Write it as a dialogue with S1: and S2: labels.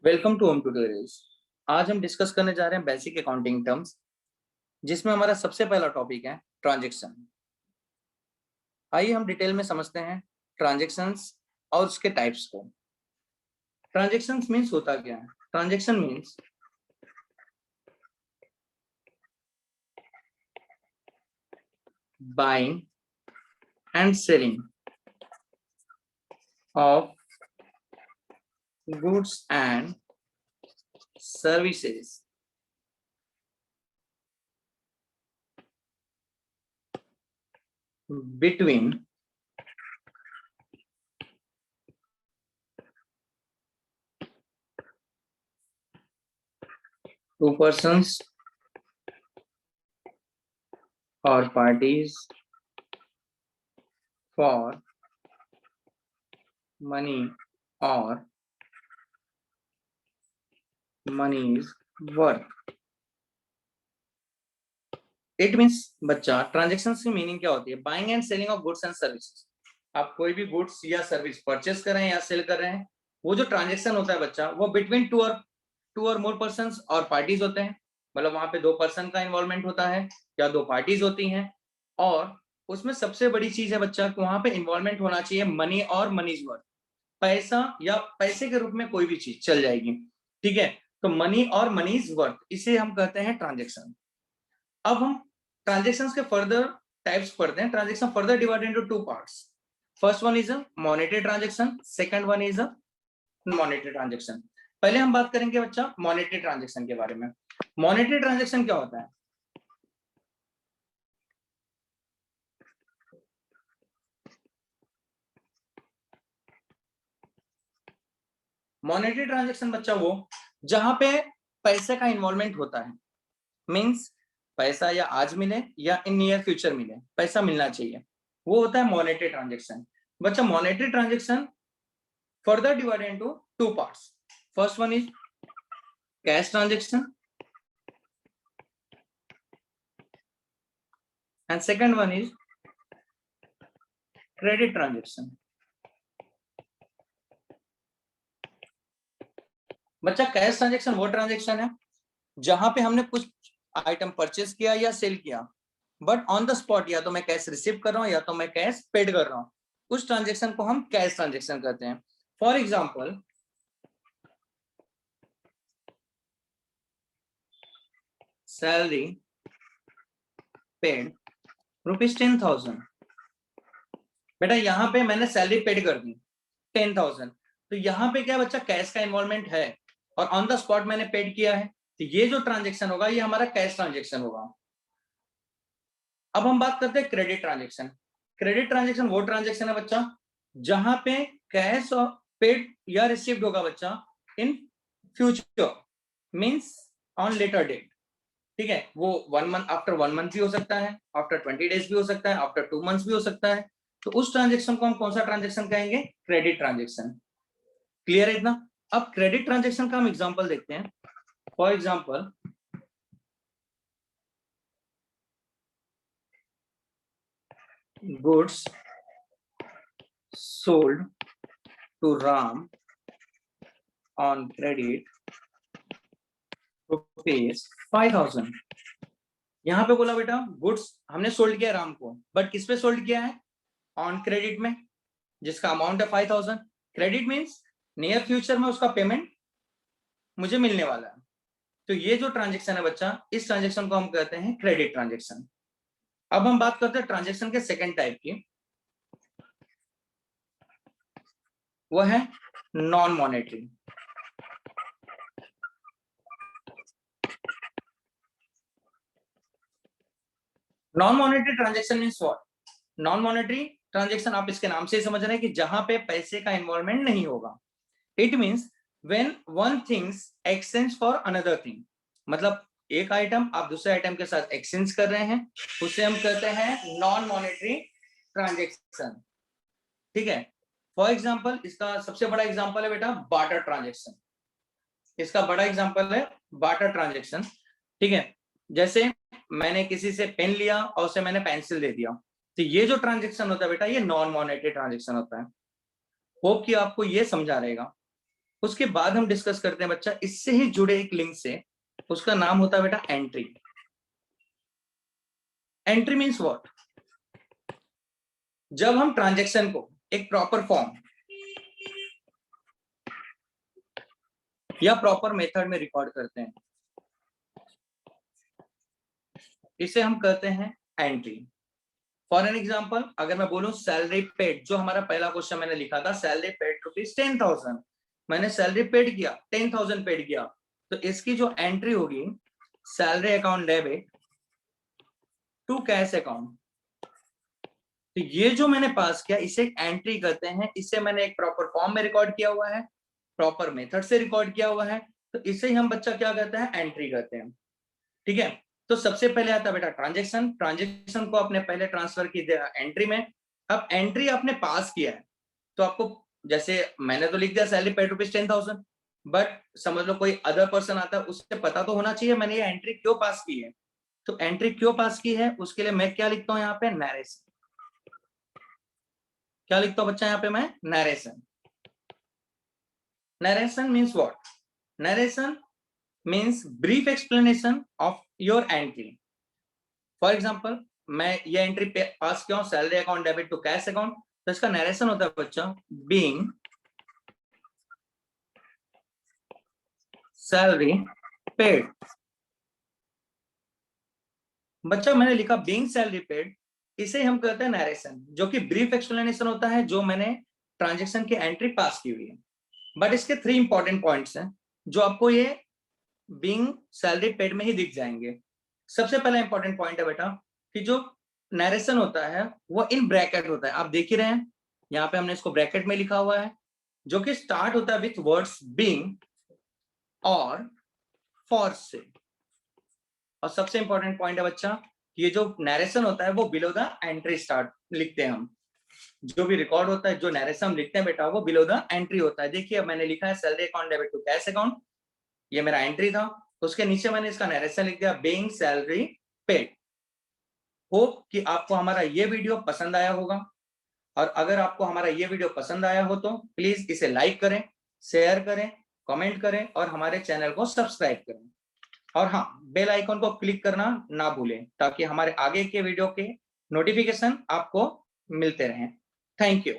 S1: Welcome to home tutorials. आज हम discuss करने जा रहे हैं बेसिक अकाउंटिंग टर्म्स, जिसमें हमारा सबसे पहला टॉपिक है ट्रांजैक्शन। आइए हम डिटेल में समझते हैं ट्रांजैक्शंस और उसके टाइप्स को। ट्रांजैक्शंस मींस होता क्या है? Transaction means buying and selling of goods and services between two persons or parties for money or money's worth। It means बच्चा ट्रांजेक्शन की मीनिंग क्या होती है? Buying and selling of goods and services. आप कोई भी गुड्स या service purchase कर रहे हैं या सेल कर रहे हैं, वो जो ट्रांजेक्शन होता है बच्चा, वो बिटवीन टू और मोर पर्संस और पार्टीज होते हैं। मतलब वहां पे दो पर्सन का इन्वॉल्वमेंट होता है या दो पार्टीज होती हैं, और उसमें सबसे बड़ी चीज है बच्चा कि वहां पे इन्वॉल्वमेंट होना चाहिए मनी और मनीज वर्थ। पैसा या पैसे के रूप में कोई भी चीज चल जाएगी, ठीक है? तो मनी और मनीज वर्थ, इसे हम कहते हैं ट्रांजेक्शन। अब हम ट्रांजेक्शंस के फर्दर टाइप्स पढ़ते हैं। Transaction further divided into two parts. First one is a monetary transaction, second one is a monetary transaction. पहले हम बात करेंगे बच्चा मॉनेटरी ट्रांजेक्शन के बारे में। मॉनेटरी ट्रांजेक्शन क्या होता है? मॉनेटरी ट्रांजेक्शन बच्चा वो जहां पे पैसे का इन्वॉल्वमेंट होता है। मींस पैसा या आज मिले या इन नियर फ्यूचर मिले, पैसा मिलना चाहिए, वो होता है मॉनेटरी ट्रांजेक्शन। बच्चा monetary transaction further divided into two parts. First one is cash transaction and second one is credit transaction। बच्चा कैश ट्रांजेक्शन वो ट्रांजेक्शन है जहां पे हमने कुछ आइटम परचेस किया या सेल किया, बट ऑन द स्पॉट या तो मैं कैश रिसीव कर रहा हूं या तो मैं कैश पेड कर रहा हूं। उस ट्रांजेक्शन को हम कैश ट्रांजेक्शन कहते हैं। For example, salary paid ₹10,000। बेटा यहाँ पे मैंने सैलरी पेड कर दी 10,000, तो यहाँ पे क्या बच्चा कैश का इन्वॉल्वमेंट है और ऑन द स्पॉट मैंने पेड किया है, तो ये जो ट्रांजेक्शन होगा ये हमारा कैश ट्रांजेक्शन होगा। अब हम बात करते हैं क्रेडिट ट्रांजेक्शन। क्रेडिट ट्रांजेक्शन वो ट्रांजेक्शन है बच्चा जहां पे कैश और पेड या रिसीव्ड होगा बच्चा in future, means on later date, ठीक है? वो 1 मंथ, आफ्टर 1 मंथ भी हो सकता है, आफ्टर 20 डेज भी हो सकता है, आफ्टर 2 मंथ्स भी हो सकता है। तो उस ट्रांजेक्शन को हम कौन सा ट्रांजेक्शन कहेंगे? Credit transaction. क्लियर है इतना? अब क्रेडिट ट्रांजेक्शन का हम एग्जांपल देखते हैं। For example, goods sold to Ram on credit ₹5,000। यहां पे बोला बेटा गुड्स हमने सोल्ड किया राम को, बट किस पे सोल्ड किया है? ऑन क्रेडिट में, जिसका अमाउंट है 5,000। क्रेडिट मींस नियर फ्यूचर में उसका पेमेंट मुझे मिलने वाला है। तो ये जो ट्रांजेक्शन है बच्चा, इस ट्रांजेक्शन को हम कहते हैं क्रेडिट ट्रांजेक्शन। अब हम बात करते हैं ट्रांजेक्शन के सेकेंड टाइप की, वो है non monetary. Non monetary transaction means what? Non monetary transaction आप इसके नाम से ही समझ रहे हैं कि जहां पे पैसे का इन्वॉल्वमेंट नहीं होगा। It means when one things exchange for another thing. मतलब एक आइटम आप दूसरे आइटम के साथ एक्सचेंज कर रहे हैं, उसे हम कहते हैं नॉन मॉनेटरी ट्रांजेक्शन, ठीक है? फॉर एग्जाम्पल, इसका सबसे बड़ा एग्जाम्पल है बेटा बार्टर ट्रांजेक्शन। इसका बड़ा एग्जाम्पल है बार्टर ट्रांजेक्शन, ठीक है? जैसे मैंने किसी से पेन लिया और उसे मैंने पेंसिल दे दिया, तो ये जो ट्रांजेक्शन होता है बेटा, ये नॉन मॉनेटरी ट्रांजेक्शन होता है। होप कि आपको ये समझा रहेगा। उसके बाद हम डिस्कस करते हैं बच्चा इससे ही जुड़े एक लिंक से, उसका नाम होता है बेटा एंट्री। Entry means what? जब हम ट्रांजैक्शन को एक प्रॉपर फॉर्म या प्रॉपर मेथड में रिकॉर्ड करते हैं, इसे हम कहते हैं एंट्री। फॉर एन एग्जाम्पल, अगर मैं बोलूं सैलरी पेड, जो हमारा पहला क्वेश्चन मैंने लिखा था, सैलरी पेड रुपीज 10,000, मैंने सैलरी पेड किया, 10,000 पेड किया, तो इसकी जो एंट्री होगी, salary account debit to cash account, तो ये जो मैंने पास किया इसे एंट्री कहते हैं। इसे मैंने एक प्रॉपर फॉर्म में रिकॉर्ड किया हुआ है, प्रॉपर मेथड से रिकॉर्ड किया हुआ है, तो इसे ही हम बच्चा क्या कहते हैं, एंट्री कहते हैं। ठीक है, तो सबसे पहले आता है बेटा ट्रांजैक्शन। ट्रांजैक्शन को आपने पहले ट्रांसफर की दिया एंट्री में। अब एंट्री आपने पास किया है, तो आपको, जैसे मैंने तो लिख दिया सैलरी पेड रुपीज 10,000, बट समझ लो कोई अदर पर्सन आता है, उससे पता तो होना चाहिए मैंने ये एंट्री क्यों पास की है। तो एंट्री क्यों पास की है, उसके लिए मैं क्या लिखता हूं यहाँ पे, नरेशन। क्या लिखता हूं बच्चा यहाँ पे मैं, narration. Narration means what? Narration means brief explanation of your entry. For example, मैं ये एंट्री पास किया हूं, salary account debit to cash account, तो इसका नरेशन होता है बच्चा, बीइंग सैलरी पेड। बच्चा मैंने लिखा बीइंग सैलरी पेड, इसे हम कहते हैं नरेशन, जो कि ब्रीफ एक्सप्लेनेशन होता है जो मैंने ट्रांजैक्शन की एंट्री पास की हुई है। बट इसके 3 इंपॉर्टेंट पॉइंट्स हैं जो आपको ये बीइंग सैलरी पेड में ही दिख जाएंगे। सबसे पहला इंपॉर्टेंट पॉइंट है बेटा कि जो नरेशन होता है वो इन ब्रैकेट होता है, आप देख ही रहे हैं, यहाँ पे हमने इसको ब्रैकेट में लिखा हुआ है, जो कि स्टार्ट होता है विथ वर्ड्स बीइंग और फॉर से। और सबसे इंपॉर्टेंट पॉइंट है बच्चा, ये जो नरेशन होता है वो बिलो द एंट्री स्टार्ट लिखते हैं हम। जो भी रिकॉर्ड होता है, जो नरेशन हम लिखते हैं बेटा, वो बिलो द एंट्री होता है। देखिए अब मैंने लिखा है salary account debit to cash account, ये मेरा एंट्री था, उसके नीचे मैंने इसका नरेशन लिख दिया, बीइंग सैलरी पेड। होप कि आपको हमारा ये वीडियो पसंद आया होगा, और अगर आपको हमारा ये वीडियो पसंद आया हो तो प्लीज इसे लाइक करें, शेयर करें, कमेंट करें और हमारे चैनल को सब्सक्राइब करें। और हाँ, बेल आइकन को क्लिक करना ना भूलें, ताकि हमारे आगे के वीडियो के नोटिफिकेशन आपको मिलते रहें। Thank you.